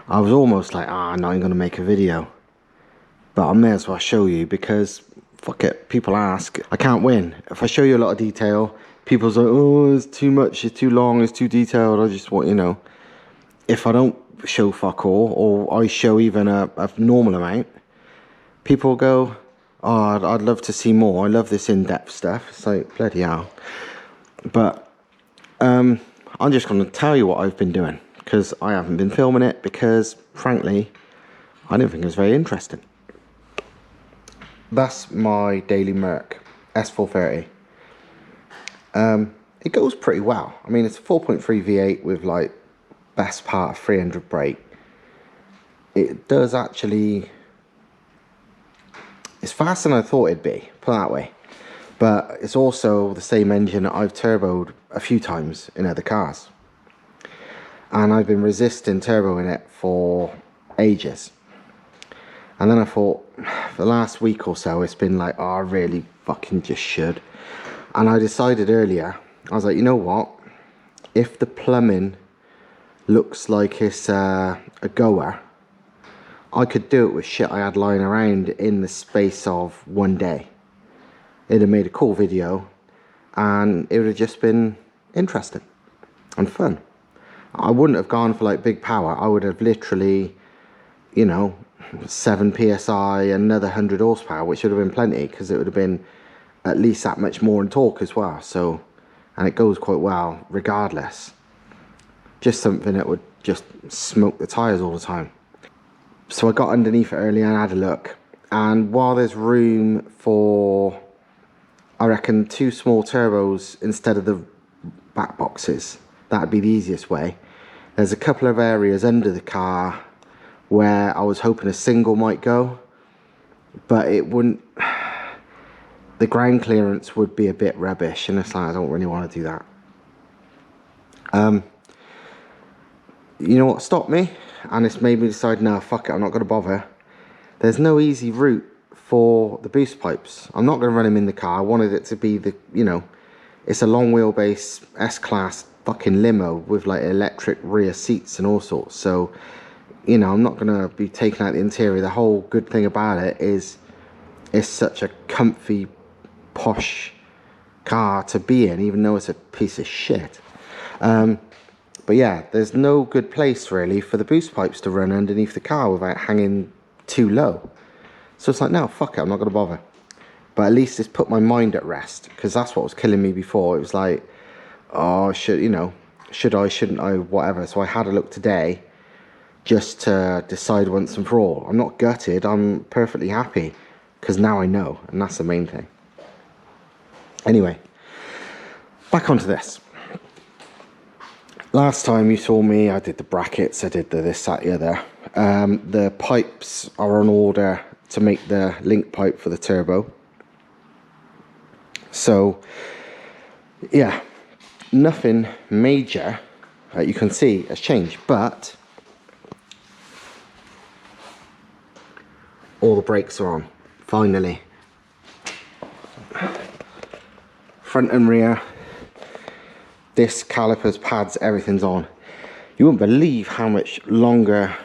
I was almost like, I'm not even going to make a video. But I may as well show you because, fuck it, people ask. I can't win. If I show you a lot of detail, people's like, oh, it's too much, it's too long, it's too detailed. I just want, you know, if I don't show fuck all, or I show even a normal amount, people go, oh, I'd love to see more. I love this in-depth stuff. It's like, bloody hell. But I'm just going to tell you what I've been doing, because I haven't been filming it, because frankly I didn't think it was very interesting. That's my daily Merc S430. It goes pretty well. I mean, it's a 4.3 V8 with like best part of 300 brake. It does actually, it's faster than I thought it'd be, put it that way. But it's also the same engine that I've turboed a few times in other cars. And I've been resisting turboing it for ages. And then I thought, for the last week or so, it's been like, oh, I really fucking just should. And I decided earlier, I was like, you know what? If the plumbing looks like it's a goer, I could do it with shit I had lying around in the space of one day. It'd have made a cool video, and it would have just been interesting and fun. I wouldn't have gone for like big power. I would have literally, you know, 7 psi, another 100 horsepower, which would have been plenty, because it would have been at least that much more in torque as well. So, and it goes quite well regardless. Just something that would just smoke the tires all the time. So I got underneath it earlier and had a look, and while there's room for, I reckon, 2 small turbos instead of the back boxes, that'd be the easiest way. There's a couple of areas under the car where I was hoping a single might go, but it wouldn't, the ground clearance would be a bit rubbish, and it's like, I don't really want to do that. You know what stopped me? And it's made me decide, no, fuck it, I'm not going to bother. There's no easy route for the boost pipes. I'm not going to run them in the car. I wanted it to be the, you know, it's a long wheelbase S-Class fucking limo with like electric rear seats and all sorts. So, you know, I'm not going to be taking out the interior. The whole good thing about it is it's such a comfy, posh car to be in, even though it's a piece of shit. But yeah, there's no good place really for the boost pipes to run underneath the car without hanging too low. So it's like, no, fuck it, I'm not going to bother. But at least it's put my mind at rest, because that's what was killing me before. It was like, oh, should I, shouldn't I, whatever. So I had a look today just to decide once and for all. I'm not gutted, I'm perfectly happy, because now I know, and that's the main thing. Anyway, back onto this. Last time you saw me, I did the brackets, I did the this, that, the other. The pipes are on order to make the link pipe for the turbo. So, yeah, nothing major that you can see has changed, but all the brakes are on, finally. Front and rear. This calipers, pads, everything's on. You wouldn't believe how much longer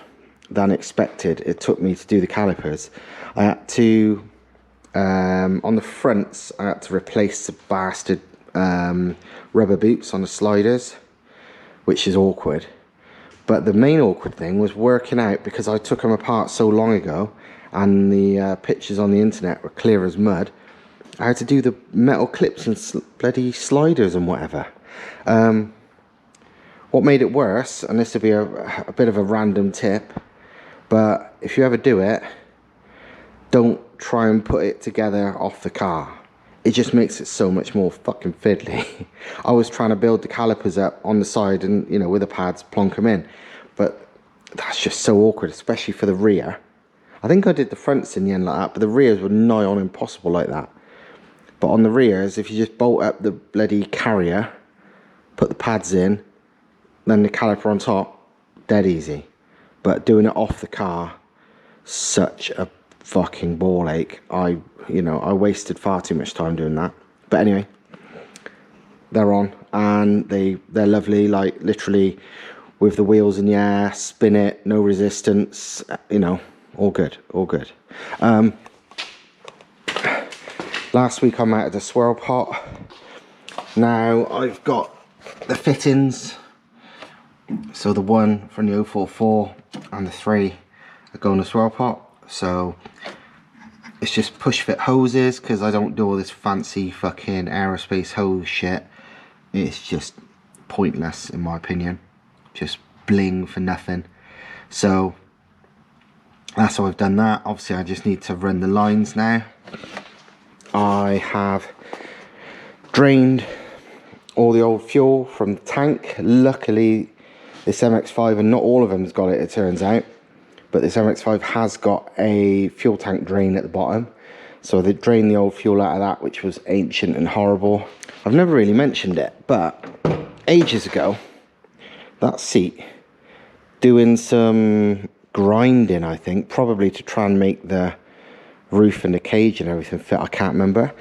than expected it took me to do the calipers. I had to, on the fronts, I had to replace the bastard rubber boots on the sliders, which is awkward. But the main awkward thing was working out, because I took them apart so long ago, and the pictures on the internet were clear as mud. I had to do the metal clips and bloody sliders and whatever. What made it worse, and this would be a bit of a random tip, but if you ever do it, don't try and put it together off the car. It just makes it so much more fucking fiddly. I was trying to build the calipers up on the side and, you know, with the pads, plonk them in, but that's just so awkward, especially for the rear. I think I did the fronts in the end like that, but the rears were nigh on impossible like that. But on the rears, if you just bolt up the bloody carrier, put the pads in, then the caliper on top, dead easy. But doing it off the car, such a fucking ball ache. I wasted far too much time doing that. But anyway, they're on, and they're lovely. Like literally with the wheels in the air, spin it, no resistance, you know, all good, all good. Last week I mounted a swirl pot. Now I've got the fittings, so the one from the 044 and the 3 are going to swirl pot. So it's just push fit hoses, because I don't do all this fancy fucking aerospace hose shit. It's just pointless in my opinion, just bling for nothing. So that's how I've done that. Obviously I just need to run the lines now. I have drained all the old fuel from the tank. Luckily this MX5, and not all of them has got it, it turns out, but this MX5 has got a fuel tank drain at the bottom. So they drained the old fuel out of that, which was ancient and horrible. I've never really mentioned it, but ages ago, that seat, doing some grinding, I think, probably to try and make the roof and the cage and everything fit, I can't remember.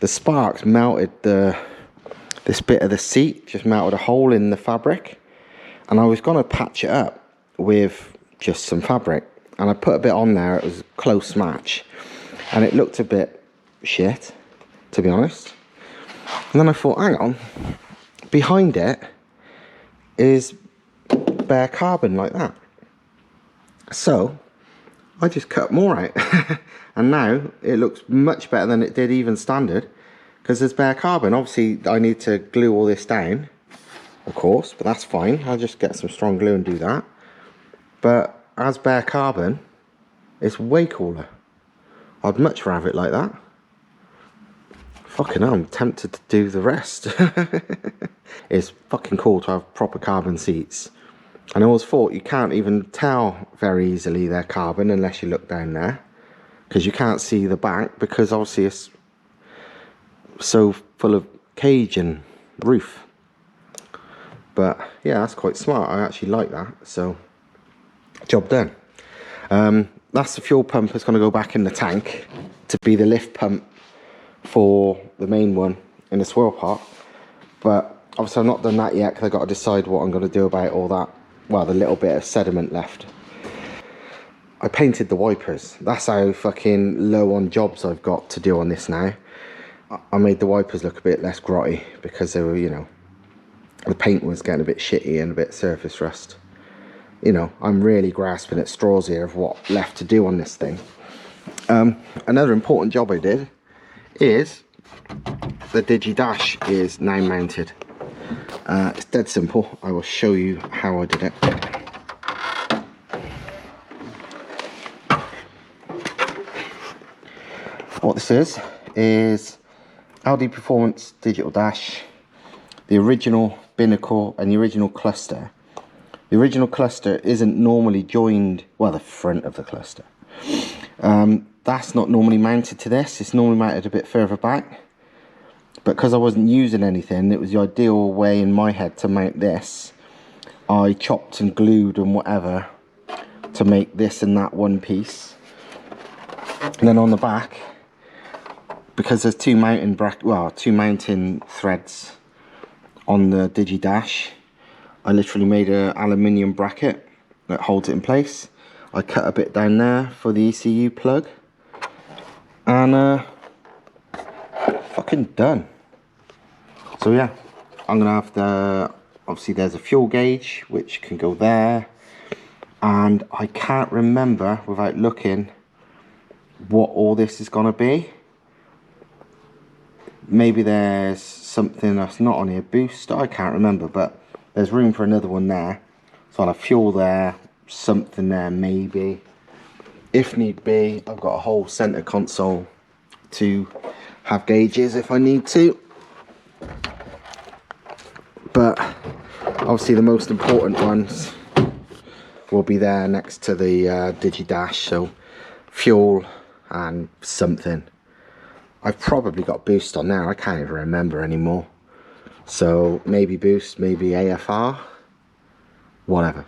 The sparks melted this bit of the seat, just melted a hole in the fabric, and I was going to patch it up with just some fabric, and I put a bit on there. It was a close match and it looked a bit shit, to be honest. And then I thought, hang on, behind it is bare carbon like that. So I just cut more out and now it looks much better than it did even standard, because there's bare carbon. Obviously I need to glue all this down, of course, but that's fine. I'll just get some strong glue and do that. But as bare carbon, it's way cooler. I'd much rather it like that. Fucking hell, I'm tempted to do the rest. It's fucking cool to have proper carbon seats. And I always thought you can't even tell very easily they're carbon unless you look down there, because you can't see the back, because obviously it's so full of cage and roof. But yeah, that's quite smart. I actually like that. So job done. That's the fuel pump that's going to go back in the tank to be the lift pump for the main one in the swirl pot. But obviously I've not done that yet, because I've got to decide what I'm going to do about all that, well, the little bit of sediment left. I painted the wipers. That's how fucking low on jobs I've got to do on this now. I made the wipers look a bit less grotty, because they were, you know, the paint was getting a bit shitty and a bit surface rust. You know, I'm really grasping at straws here of what left to do on this thing. Another important job I did is the Digi dash is now mounted. It's dead simple. I will show you how I did it. What this is LD Performance Digital Dash, the original binnacle and the original cluster. The original cluster isn't normally joined, well, the front of the cluster. That's not normally mounted to this. It's normally mounted a bit further back. But because I wasn't using anything, it was the ideal way in my head to mount this. I chopped and glued and whatever to make this and that one piece. And then on the back, because there's two mounting threads on the Digi dash, I literally made an aluminium bracket that holds it in place. I cut a bit down there for the ECU plug, and fucking done. So yeah, I'm gonna have the, obviously there's a fuel gauge which can go there, and I can't remember without looking what all this is gonna be. Maybe there's something that's not on here, boost, I can't remember, but there's room for another one there. So I'll have fuel there, something there maybe. If need be, I've got a whole center console to have gauges if I need to. But obviously the most important ones will be there next to the Digi dash. So fuel and something. I've probably got boost on there, I can't even remember anymore. So maybe boost, maybe AFR, whatever.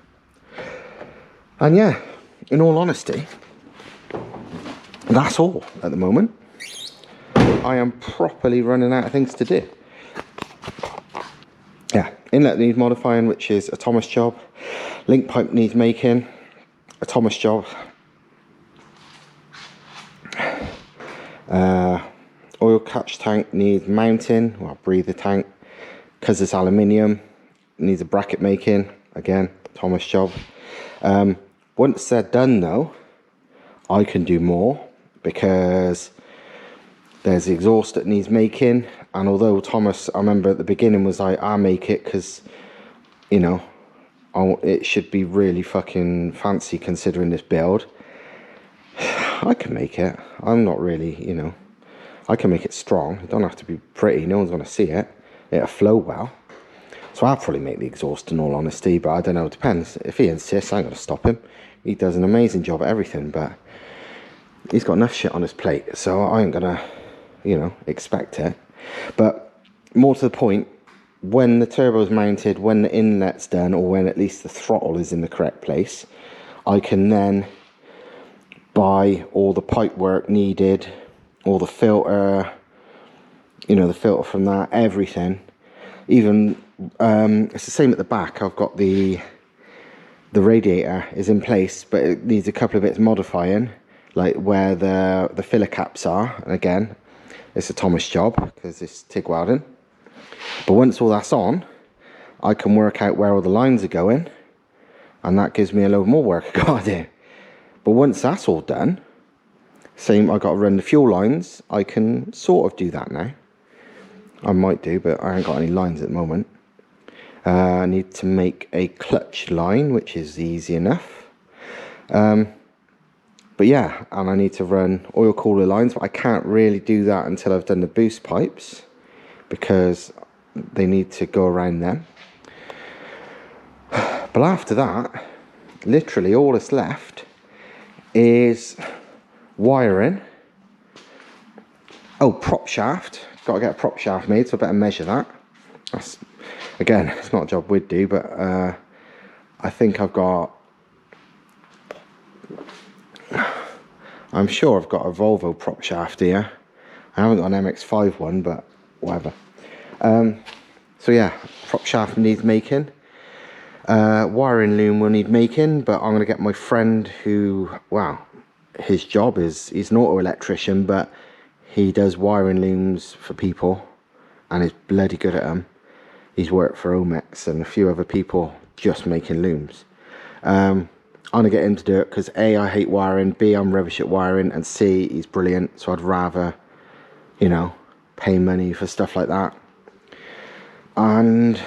And yeah, in all honesty, that's all at the moment. I am properly running out of things to do. Yeah, inlet needs modifying, which is a Thomas job. Link pipe needs making, a Thomas job. Oil catch tank needs mounting, well, breather tank, because it's aluminium, needs a bracket making, again, Thomas job. Once they're done though, I can do more, because there's the exhaust that needs making, and although Thomas, I remember at the beginning was like, I'll make it because, you know, it should be really fucking fancy considering this build. I can make it. I'm not really, you know, I can make it strong. It don't have to be pretty. No one's going to see it. It'll flow well. So I'll probably make the exhaust in all honesty, but I don't know. It depends. If he insists, I'm going to stop him. He does an amazing job at everything, but he's got enough shit on his plate, so I ain't going to, you know, expect it. But more to the point, when the turbo's mounted, when the inlet's done, or when at least the throttle is in the correct place, I can then buy all the pipe work needed, all the filter, you know, the filter from that, everything. Even it's the same at the back. I've got the radiator is in place, but it needs a couple of bits modifying, like where the filler caps are. And again, it's a Thomas job because it's TIG welding. But once all that's on, I can work out where all the lines are going, and that gives me a load more work I gotta do. But once that's all done, same, I got to run the fuel lines. I can sort of do that now. I might do, but I ain't got any lines at the moment. I need to make a clutch line, which is easy enough. But yeah, and I need to run oil cooler lines, but I can't really do that until I've done the boost pipes, because they need to go around them. But after that, literally all that's left is wiring. Oh, prop shaft. Got to get a prop shaft made, so I better measure that. That's, again, it's not a job we'd do, but I think I've got, I'm sure I've got a Volvo prop shaft here. I haven't got an MX5 one, but whatever. So yeah, prop shaft needs making. Wiring loom will need making, but I'm going to get my friend who, wow, his job is, he's an auto electrician, but he does wiring looms for people, and he's bloody good at them. He's worked for Omex and a few other people just making looms. I'm going to get him to do it because A, I hate wiring, B, I'm rubbish at wiring, and C, he's brilliant, so I'd rather, you know, pay money for stuff like that. And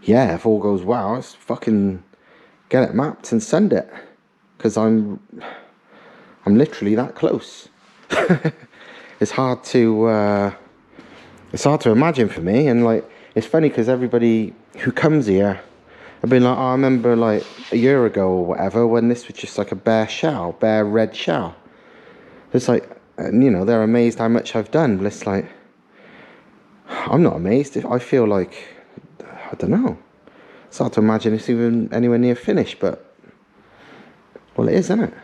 yeah, if all goes well, let's fucking get it mapped and send it, because I'm literally that close. It's hard to imagine for me, and like, it's funny because everybody who comes here have been like, oh, I remember like a year ago or whatever when this was just like a bare shell, bare red shell. It's like, and you know, they're amazed how much I've done. But it's like, I'm not amazed. I feel like, I don't know. It's hard to imagine it's even anywhere near finished, but well, it is, isn't it?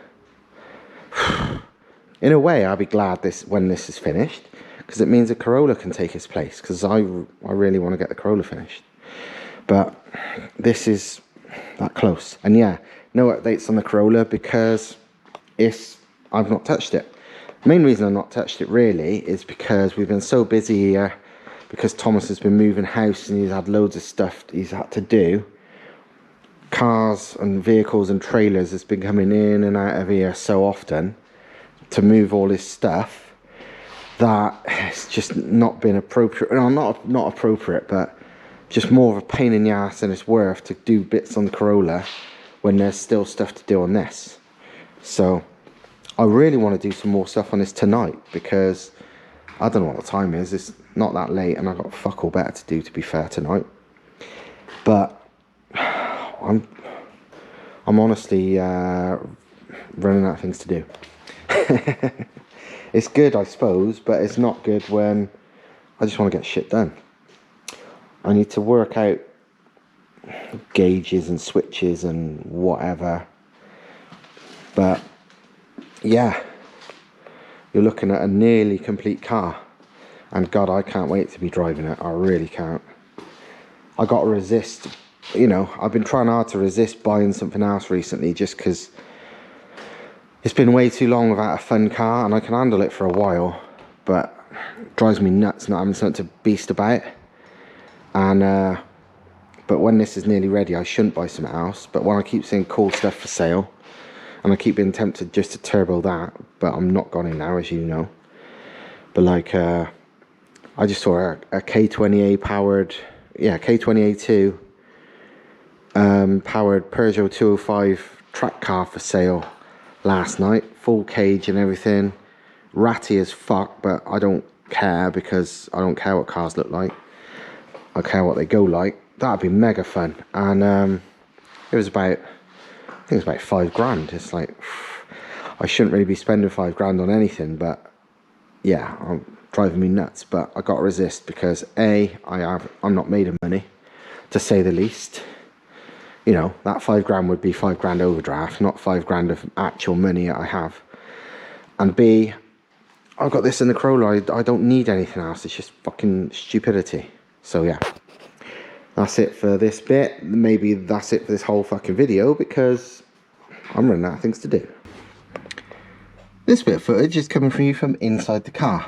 In a way, I'll be glad when this is finished, because it means a Corolla can take its place, because I really want to get the Corolla finished. But this is that close. And yeah, no updates on the Corolla because I've not touched it. The main reason I've not touched it really is because we've been so busy here, because Thomas has been moving house and he's had loads of stuff he's had to do. Cars and vehicles and trailers has been coming in and out of here so often to move all this stuff that it's just not been appropriate. No, not appropriate, but just more of a pain in the ass than it's worth to do bits on the Corolla when there's still stuff to do on this. So I really want to do some more stuff on this tonight, because I don't know what the time is. It's not that late and I've got fuck all better to do, to be fair, tonight. But I'm honestly running out of things to do. It's good, I suppose, but it's not good when I just want to get shit done. I need to work out gauges and switches and whatever. But yeah, you're looking at a nearly complete car, and God, I can't wait to be driving it. I really can't. I got to resist you know, I've been trying hard to resist buying something else recently, just because it's been way too long without a fun car, and I can handle it for a while, but it drives me nuts not having something to beast about. And but when this is nearly ready, I shouldn't buy something else. But when I keep seeing cool stuff for sale, and I keep being tempted just to turbo that, but I'm not got it now, as you know. But like, I just saw a K20A powered, yeah, K20A2 powered Peugeot 205 track car for sale last night. Full cage and everything. Ratty as fuck, but I don't care, because I don't care what cars look like. I care what they go like. That'd be mega fun. And it was about, I think it was about £5 It's like, I shouldn't really be spending £5 on anything, but yeah, I'm driving me nuts. But I got to resist, because I'm not made of money, to say the least. You know, that £5 would be £5 overdraft, not £5 of actual money I have. And B, I've got this in the Corolla. I don't need anything else. It's just fucking stupidity. So yeah, that's it for this bit. Maybe that's it for this whole fucking video, because I'm running out of things to do. This bit of footage is coming from you from inside the car.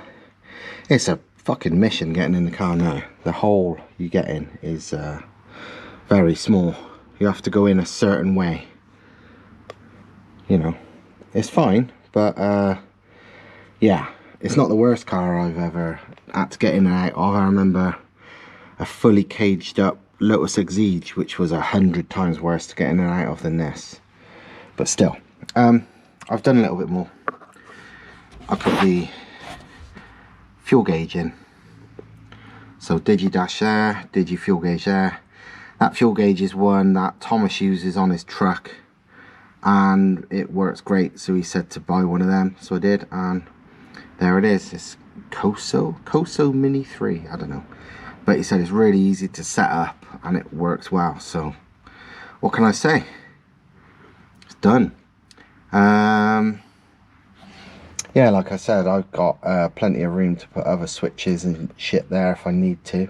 It's a fucking mission getting in the car now. The hole you get in is very small. You have to go in a certain way. You know, it's fine, but yeah, it's not the worst car I've ever had to get in and out of. I remember a fully caged up Lotus Exige, which was 100 times worse to get in and out of than this. But still, I've done a little bit more. I put the fuel gauge in. So Digi dash there, Digi fuel gauge there. That fuel gauge is one that Thomas uses on his truck, and it works great, so he said to buy one of them, so I did, and there it is. It's Coso Mini 3, I don't know, but he said it's really easy to set up and it works well. So what can I say? It's done. Yeah, like I said, I've got plenty of room to put other switches and shit there if I need to.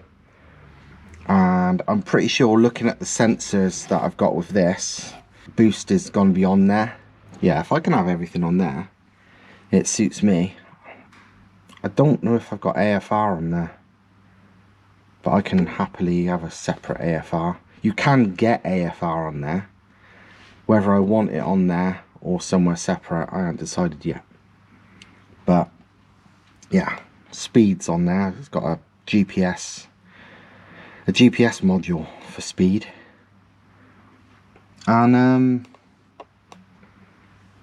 And I'm pretty sure, looking at the sensors that I've got with this, boost is going to be on there. Yeah, if I can have everything on there, it suits me. I don't know if I've got AFR on there, but I can happily have a separate AFR. You can get AFR on there. Whether I want it on there or somewhere separate, I haven't decided yet. But yeah, speed's on there. It's got a GPS module for speed. And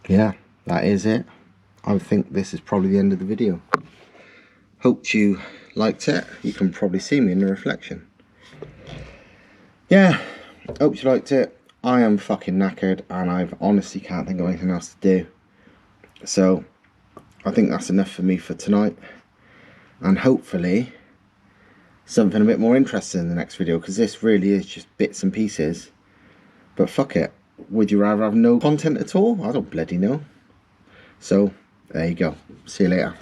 yeah, that is it. I think this is probably the end of the video. Hope you liked it. You can probably see me in the reflection. Yeah, hope you liked it. I am fucking knackered, and I honestly can't think of anything else to do. So I think that's enough for me for tonight, and hopefully something a bit more interesting in the next video, because this really is just bits and pieces. But fuck it, would you rather have no content at all? I don't bloody know. So there you go, see you later.